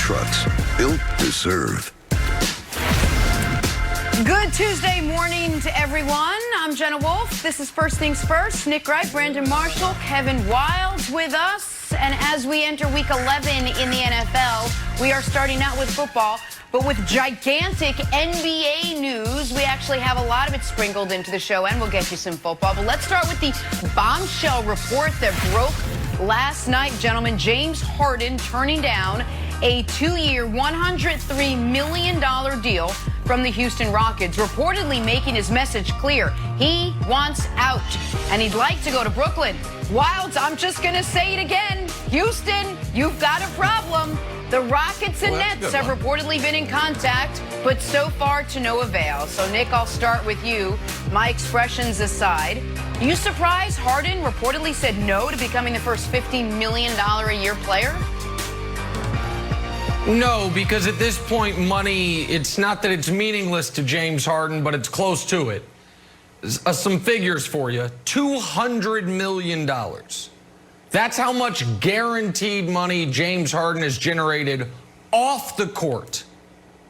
trucks built to serve. Good Tuesday morning to everyone. I'm Jenna Wolf. This is First Things First. Nick Wright, Brandon Marshall, Kevin Wilds with us. And as we enter week 11 in the NFL, we are starting out with football. But with gigantic NBA news, we actually have a lot of it sprinkled into the show, and we'll get you some football. But let's start with the bombshell report that broke last night, gentlemen. James Harden turning down a 2-year, $103 million deal from the Houston Rockets, reportedly making his message clear. He wants out, and he'd like to go to Brooklyn. Wilds, I'm just going to say it again. Houston, you've got a problem. The Rockets and Nets have reportedly been in contact, but so far to no avail. So, Nick, I'll start with you. My expressions aside, are you surprised Harden reportedly said no to becoming the first $50 million a year player? No, because at this point, money, it's not that it's meaningless to James Harden, but it's close to it. Some figures for you. $200 million. That's how much guaranteed money James Harden has generated off the court,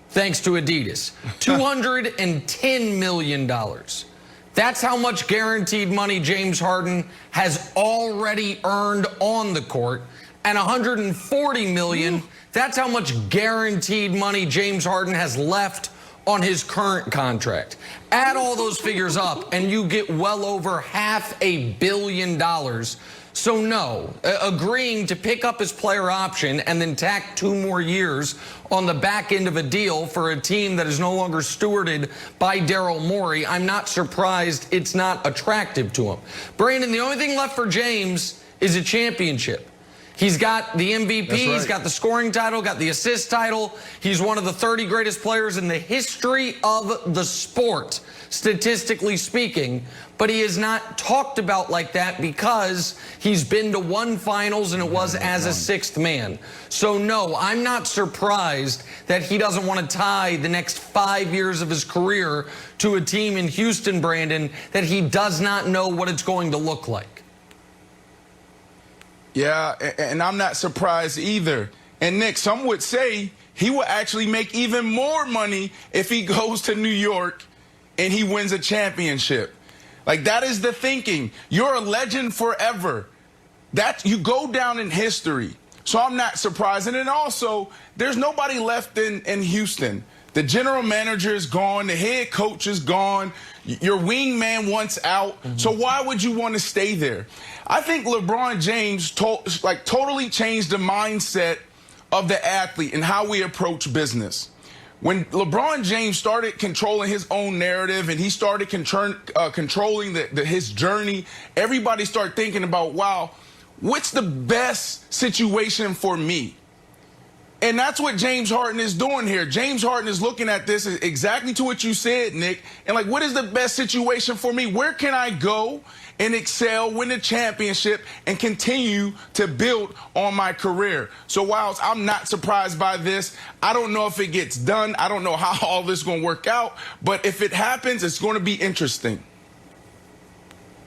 thanks to Adidas. $210 million. That's how much guaranteed money James Harden has already earned on the court. And $140 million, that's how much guaranteed money James Harden has left on his current contract. Add all those figures up, and you get well over $500 million. So no, agreeing to pick up his player option and then tack 2 more years on the back end of a deal for a team that is no longer stewarded by Daryl Morey, I'm not surprised it's not attractive to him. Brandon, the only thing left for James is a championship. He's got the MVP, right. He's got the scoring title, got the assist title. He's one of the 30 greatest players in the history of the sport, statistically speaking. But he is not talked about like that because he's been to 1 finals, and it was as a 6th man. So, no, I'm not surprised that he doesn't want to tie the next 5 years of his career to a team in Houston, Brandon, that he does not know what it's going to look like. Yeah, and I'm not surprised either. And Nick, some would say he will actually make even more money if he goes to New York and he wins a championship. Like, that is the thinking. You're a legend forever. That you go down in history. So I'm not surprised. And then also, there's nobody left in Houston. The general manager is gone. The head coach is gone. Your wingman wants out. So why would you want to stay there? I think LeBron James totally changed the mindset of the athlete and how we approach business. When LeBron James started controlling his own narrative and he started controlling his journey, everybody started thinking about, wow, what's the best situation for me? And that's what James Harden is doing here. James Harden is looking at this exactly to what you said, Nick. And like, what is the best situation for me? Where can I go and excel, win a championship, and continue to build on my career? So while I'm not surprised by this, I don't know if it gets done. I don't know how all this is going to work out. But if it happens, it's going to be interesting.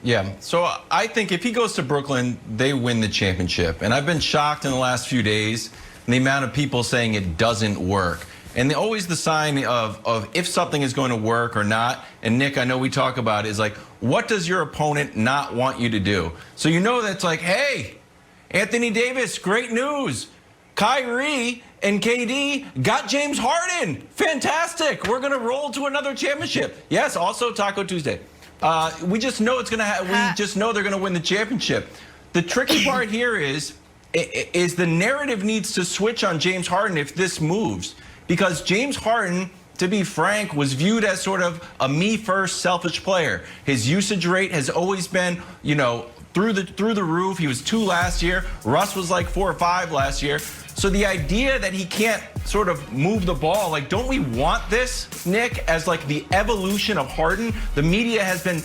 Yeah, so I think if he goes to Brooklyn, they win the championship. And I've been shocked in the last few days the amount of people saying it doesn't work. And always the sign of if something is going to work or not, and Nick, I know we talk about it, is like, what does your opponent not want you to do? So you know that's like, hey, Anthony Davis, great news. Kyrie and KD got James Harden. Fantastic. We're going to roll to another championship. Yes, also Taco Tuesday. We just know it's going to we just know they're going to win the championship. The tricky part here is the narrative needs to switch on James Harden if this moves. Because James Harden, to be frank, was viewed as sort of a me-first, selfish player. His usage rate has always been, you know, through the roof. He was 2 last year. Russ was like 4 or 5 last year. So the idea that he can't sort of move the ball, like, don't we want this, Nick, as like the evolution of Harden? The media has been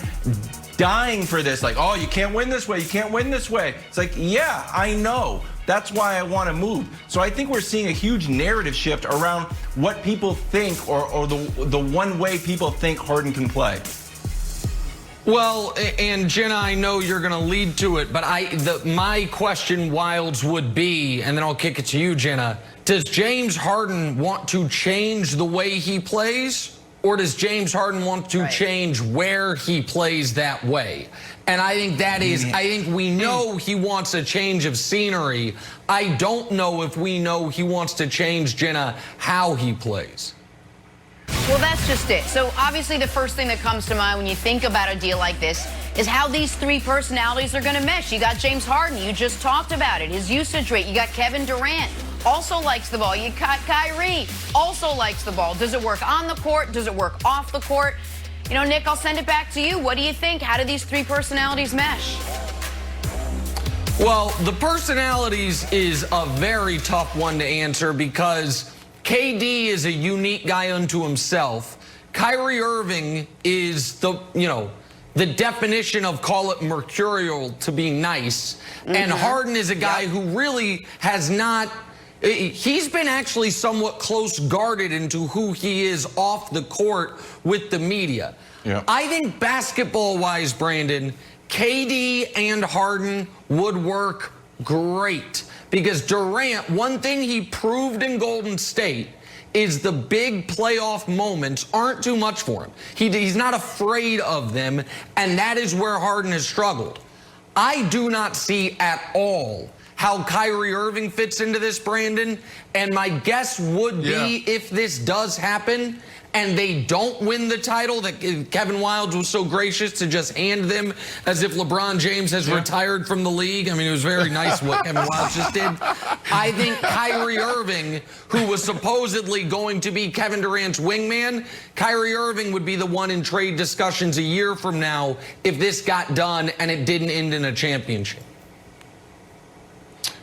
dying for this, like, oh, you can't win this way, you can't win this way. It's like, yeah, I know. That's why I want to move. So I think we're seeing a huge narrative shift around what people think, or the one way people think Harden can play. Well, and Jenna, I know you're going to lead to it, but my question, Wilds, would be, and then I'll kick it to you, Jenna, Does James Harden want to change the way he plays, or does James Harden want to change where he plays that way? And I think I think we know he wants a change of scenery. I don't know if we know he wants to change, Jenna, how he plays. Well, that's just it. So obviously the first thing that comes to mind when you think about a deal like this is how these three personalities are going to mesh. You got James Harden. You just talked about it. His usage rate. You got Kevin Durant. Also likes the ball. You got Kyrie. Also likes the ball. Does it work on the court? Does it work off the court? You know, Nick, I'll send it back to you. What do you think? How do these three personalities mesh? Well, the personalities is a very tough one to answer because KD is a unique guy unto himself. Kyrie Irving is the definition of, call it mercurial, to be nice. And Harden is a guy who really has not, he's been actually somewhat close guarded into who he is off the court with the media. I think basketball-wise, Brandon, KD and Harden would work great. Because Durant, one thing he proved in Golden State is the big playoff moments aren't too much for him. He's not afraid of them, and that is where Harden has struggled. I do not see at all how Kyrie Irving fits into this, Brandon, and my guess would be if this does happen and they don't win the title, that Kevin Wildes was so gracious to just hand them as if LeBron James has retired from the league. I mean, it was very nice what Kevin Wildes just did. I think Kyrie Irving, who was supposedly going to be Kevin Durant's wingman, Kyrie Irving would be the one in trade discussions a year from now if this got done and it didn't end in a championship.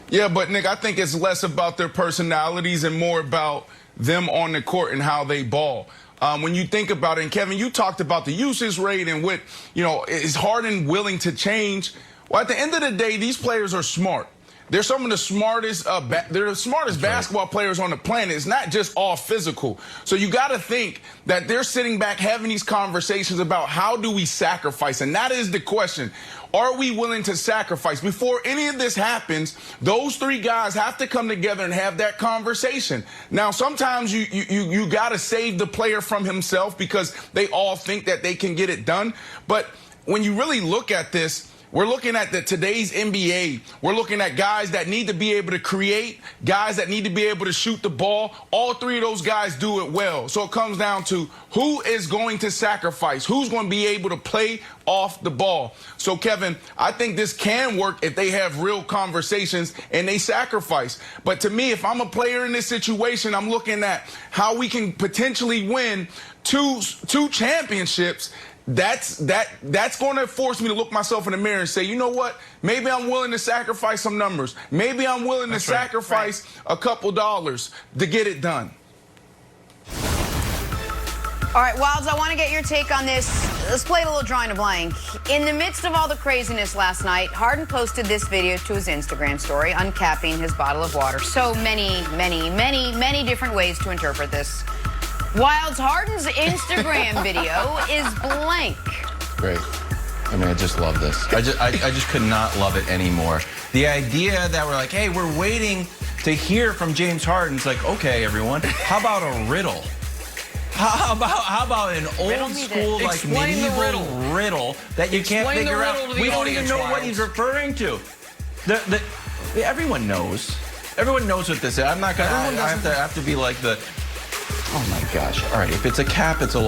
Yeah, but Nick, I think it's less about their personalities and more about them on the court and how they ball. When you think about it, and Kevin, you talked about the usage rate and what, is Harden willing to change? Well, at the end of the day, these players are smart. They're some of the smartest, basketball players on the planet. It's not just all physical. So you got to think that they're sitting back having these conversations about how do we sacrifice? And that is the question. Are we willing to sacrifice? Before any of this happens, those three guys have to come together and have that conversation. Now, sometimes you got to save the player from himself because they all think that they can get it done. But when you really look at this, we're looking at today's NBA. We're looking at guys that need to be able to create, guys that need to be able to shoot the ball. All three of those guys do it well. So it comes down to who is going to sacrifice, who's going to be able to play off the ball. So, Kevin, I think this can work if they have real conversations and they sacrifice. But to me, if I'm a player in this situation, I'm looking at how we can potentially win two championships. That's going to force me to look myself in the mirror and say, you know what? Maybe I'm willing to sacrifice some numbers. Maybe I'm willing to sacrifice a couple dollars to get it done. All right, Wildes, I want to get your take on this. Let's play a little drawing a blank. In the midst of all the craziness last night, Harden posted this video to his Instagram story, uncapping his bottle of water. So many different ways to interpret this. Wildes, Harden's Instagram video is blank. Great. I mean, I just love this. I just could not love it anymore. The idea that we're like, hey, we're waiting to hear from James Harden. It's like, okay, everyone, how about a riddle? How about an old school, like, medieval riddle that you can't figure out? We don't even know what he's referring to. Everyone knows. Everyone knows what this is. I'm not gonna. I have to be like the. Oh my gosh! All right, if it's a cap, it's a.